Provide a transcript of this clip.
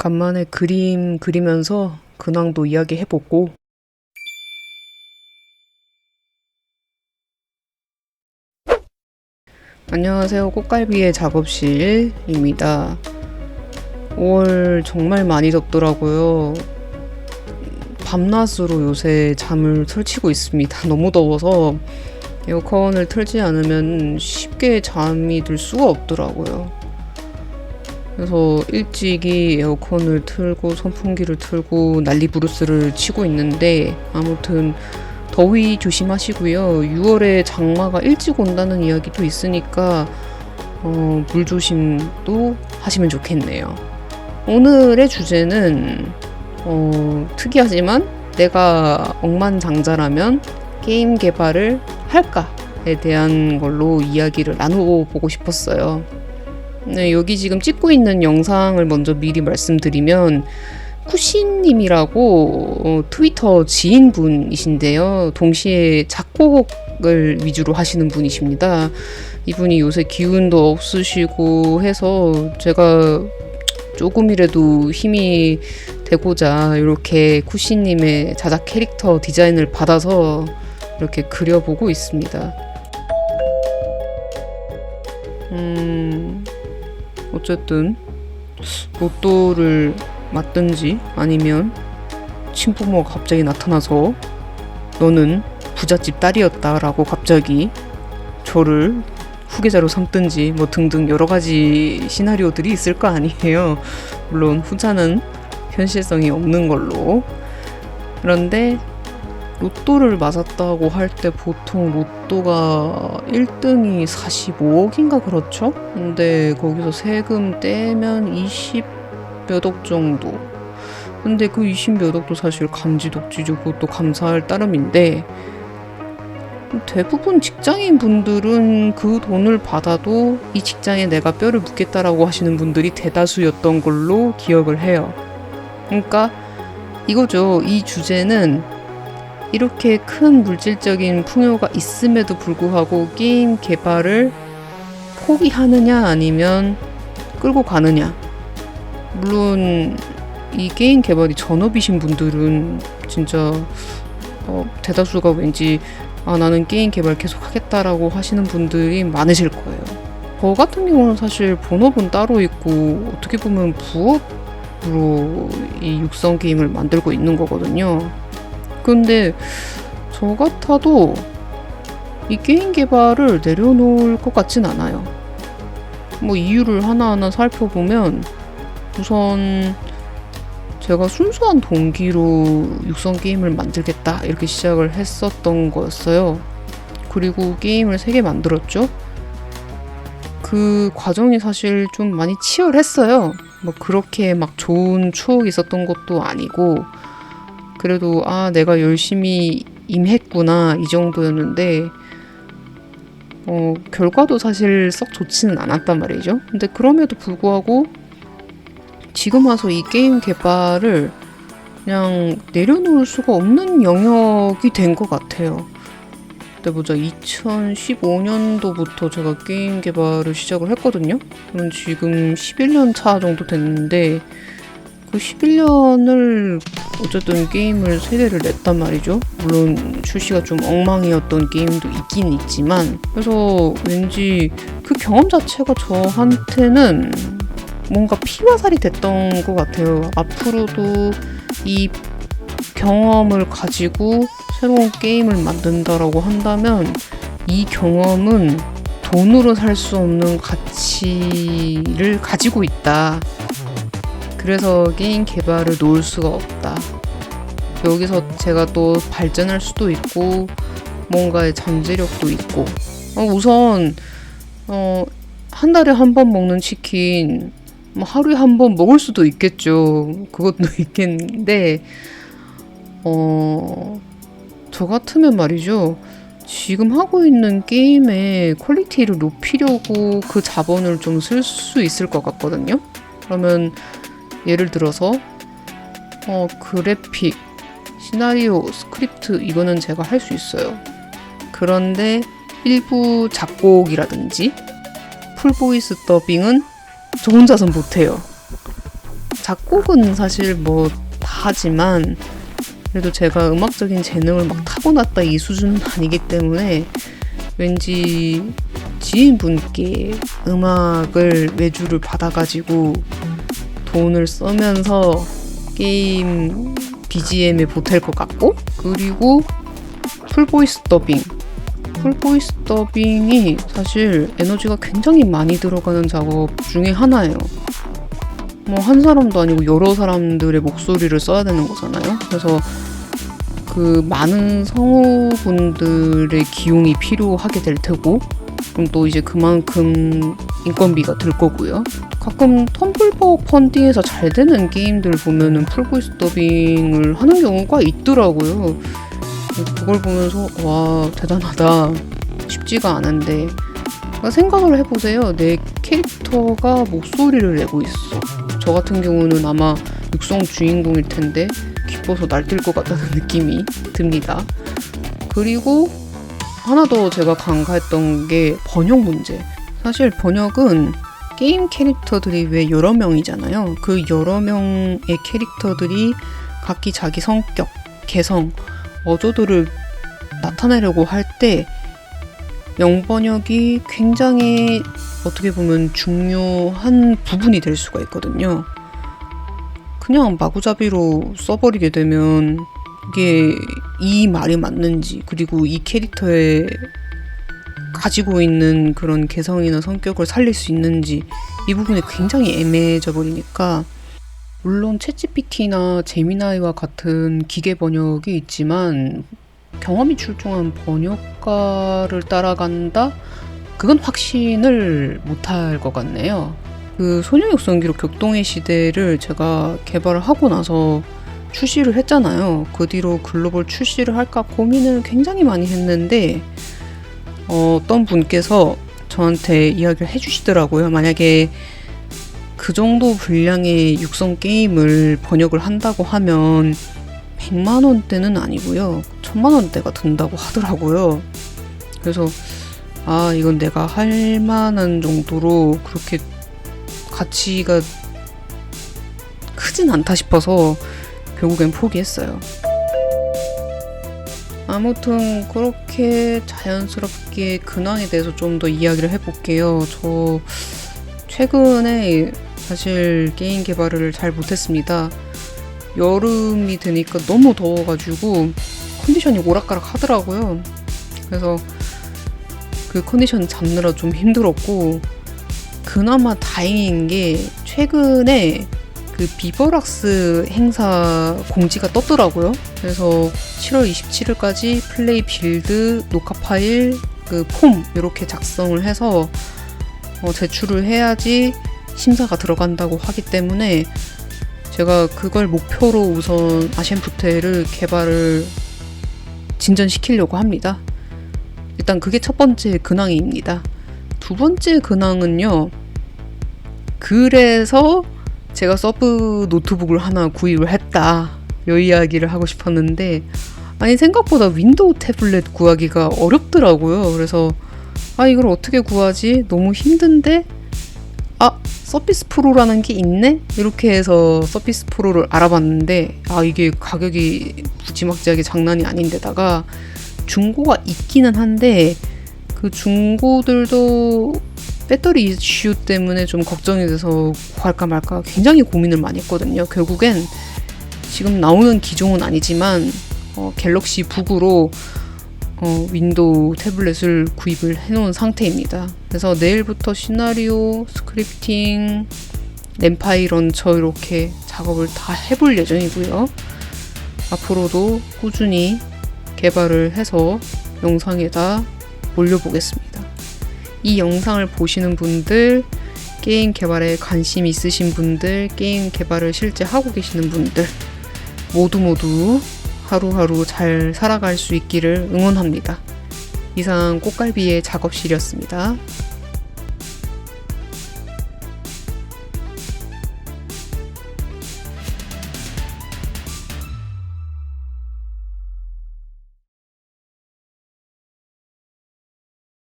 간만에 그림 그리면서 근황도 이야기해보고. 안녕하세요. 꽃갈비의 작업실입니다. 5월 정말 많이 덥더라고요. 밤낮으로 요새 잠을 설치고 있습니다. 너무 더워서 에어컨을 틀지 않으면 쉽게 잠이 들 수가 없더라고요. 그래서 일찍이 에어컨을 틀고 선풍기를 틀고 난리 부르스를 치고 있는데, 아무튼 더위 조심하시고요. 6월에 장마가 일찍 온다는 이야기도 있으니까 물 조심도 하시면 좋겠네요. 오늘의 주제는 특이하지만 내가 억만장자라면 게임 개발을 할까에 대한 걸로 이야기를 나눠보고 싶었어요. 네, 여기 지금 찍고 있는 영상을 먼저 미리 말씀드리면, 쿠시님이라고 트위터 지인분이신데요. 동시에 작곡을 위주로 하시는 분이십니다. 이분이 요새 기운도 없으시고 해서 제가 조금이라도 힘이 되고자 이렇게 쿠시님의 자작 캐릭터 디자인을 받아서 이렇게 그려보고 있습니다. 어쨌든 로또를 맞든지 아니면 친부모가 갑자기 나타나서 너는 부잣집 딸이었다 라고 갑자기 저를 후계자로 삼든지 뭐 등등 여러 가지 시나리오들이 있을 거 아니에요. 물론 후자는 현실성이 없는 걸로. 그런데 로또를 맞았다고 할 때 보통 로또가 1등이 45억인가 그렇죠? 근데 거기서 세금 떼면 20 몇 억 정도. 근데 그 20 몇 억도 사실 감지덕지죠. 그것도 감사할 따름인데, 대부분 직장인 분들은 그 돈을 받아도 이 직장에 내가 뼈를 묻겠다라고 하시는 분들이 대다수였던 걸로 기억을 해요. 그러니까 이거죠. 이 주제는 이렇게 큰 물질적인 풍요가 있음에도 불구하고 게임 개발을 포기하느냐 아니면 끌고 가느냐. 물론 이 게임 개발이 전업이신 분들은 진짜 대다수가 왠지 나는 게임 개발 계속 하겠다라고 하시는 분들이 많으실 거예요. 저 같은 경우는 사실 본업은 따로 있고 어떻게 보면 부업으로 이 육성 게임을 만들고 있는 거거든요. 근데 저 같아도 이 게임 개발을 내려놓을 것 같진 않아요. 뭐 이유를 하나하나 살펴보면, 우선 제가 순수한 동기로 육성 게임을 만들겠다 이렇게 시작을 했었던 거였어요. 그리고 게임을 3개 만들었죠. 그 과정이 사실 좀 많이 치열했어요. 뭐 그렇게 막 좋은 추억이 있었던 것도 아니고, 그래도 내가 열심히 임했구나 이 정도였는데 결과도 사실 썩 좋지는 않았단 말이죠. 근데 그럼에도 불구하고 지금 와서 이 게임 개발을 그냥 내려놓을 수가 없는 영역이 된 것 같아요. 그때 보자, 2015년도부터 제가 게임 개발을 시작을 했거든요. 그럼 지금 11년 차 정도 됐는데, 그 11년을 어쨌든 게임을 3개를 냈단 말이죠. 물론 출시가 좀 엉망이었던 게임도 있긴 있지만, 그래서 왠지 그 경험 자체가 저한테는 뭔가 피와 살이 됐던 것 같아요. 앞으로도 이 경험을 가지고 새로운 게임을 만든다라고 한다면 이 경험은 돈으로 살 수 없는 가치를 가지고 있다. 그래서 게임 개발을 놓을 수가 없다. 여기서 제가 또 발전할 수도 있고 뭔가의 잠재력도 있고, 우선 한 달에 한 번 먹는 치킨 뭐 하루에 한 번 먹을 수도 있겠죠. 그것도 있겠는데 저 같으면 말이죠, 지금 하고 있는 게임의 퀄리티를 높이려고 그 자본을 좀 쓸 수 있을 것 같거든요. 그러면 예를 들어서 그래픽, 시나리오, 스크립트 이거는 제가 할 수 있어요. 그런데 일부 작곡이라든지 풀보이스 더빙은 저 혼자선 못해요. 작곡은 사실 뭐 다 하지만 그래도 제가 음악적인 재능을 막 타고났다 이 수준은 아니기 때문에 왠지 지인분께 음악을 외주를 받아가지고 돈을 쓰면서 게임 BGM에 보탤 것 같고, 그리고 풀보이스 더빙. 풀보이스 더빙이 사실 에너지가 굉장히 많이 들어가는 작업 중에 하나예요. 뭐 한 사람도 아니고 여러 사람들의 목소리를 써야 되는 거잖아요. 그래서 그 많은 성우분들의 기용이 필요하게 될 테고, 그럼 또 이제 그만큼 인건비가 들 거고요. 가끔 텀블벅 펀딩에서 잘 되는 게임들 보면은 풀보이스 더빙을 하는 경우가 있더라고요. 그걸 보면서 와, 대단하다. 쉽지가 않은데, 그러니까 생각을 해보세요. 내 캐릭터가 목소리를 내고 있어. 저 같은 경우는 아마 육성 주인공일 텐데 기뻐서 날뛸 것 같다는 느낌이 듭니다. 그리고 하나 더 제가 간과했던 게 번역 문제. 사실 번역은 게임 캐릭터들이 왜 여러 명이잖아요. 그 여러 명의 캐릭터들이 각기 자기 성격, 개성, 어조들을 나타내려고 할 때 영번역이 굉장히 어떻게 보면 중요한 부분이 될 수가 있거든요. 그냥 마구잡이로 써버리게 되면 이게 이 말이 맞는지, 그리고 이 캐릭터의 가지고 있는 그런 개성이나 성격을 살릴 수 있는지 이 부분이 굉장히 애매해져 버리니까, 물론 챗GPT나 제미나이와 같은 기계 번역이 있지만 경험이 출중한 번역가를 따라간다? 그건 확신을 못할 것 같네요. 그 소녀육성기록 격동의 시대를 제가 개발을 하고 나서 출시를 했잖아요. 그 뒤로 글로벌 출시를 할까 고민을 굉장히 많이 했는데 어떤 분께서 저한테 이야기를 해주시더라고요. 만약에 그 정도 분량의 육성 게임을 번역을 한다고 하면 100만 원대는 아니고요. 1000만 원대가 든다고 하더라고요. 그래서 이건 내가 할 만한 정도로 그렇게 가치가 크진 않다 싶어서 결국엔 포기했어요. 아무튼 그렇게 자연스럽게 근황에 대해서 좀 더 이야기를 해볼게요. 저 최근에 사실 게임 개발을 잘 못했습니다. 여름이 되니까 너무 더워가지고 컨디션이 오락가락 하더라고요. 그래서 그 컨디션 잡느라 좀 힘들었고, 그나마 다행인 게 최근에 그 비버락스 행사 공지가 떴더라고요. 그래서 7월 27일까지 플레이 빌드, 녹화 파일, 그 폼 이렇게 작성을 해서 제출을 해야지 심사가 들어간다고 하기 때문에 제가 그걸 목표로 우선 아시안푸테를 개발을 진전시키려고 합니다. 일단 그게 첫 번째 근황입니다. 두 번째 근황은요. 그래서 제가 서브 노트북을 하나 구입을 했다. 이 이야기를 하고 싶었는데, 아니 생각보다 윈도우 태블릿 구하기가 어렵더라고요. 그래서 이걸 어떻게 구하지? 너무 힘든데? 서피스 프로라는 게 있네? 이렇게 해서 서피스 프로를 알아봤는데 이게 가격이 무지막지하게 장난이 아닌데다가 중고가 있기는 한데 그 중고들도 배터리 이슈 때문에 좀 걱정이 돼서 구할까 말까 굉장히 고민을 많이 했거든요. 결국엔 지금 나오는 기종은 아니지만 갤럭시 북으로 윈도우 태블릿을 구입을 해놓은 상태입니다. 그래서 내일부터 시나리오, 스크립팅, 램파이 런처 이렇게 작업을 다 해볼 예정이고요. 앞으로도 꾸준히 개발을 해서 영상에다 올려보겠습니다. 이 영상을 보시는 분들, 게임 개발에 관심 있으신 분들, 게임 개발을 실제 하고 계시는 분들 모두 하루하루 잘 살아갈 수 있기를 응원합니다. 이상 꽃갈비의 작업실이었습니다.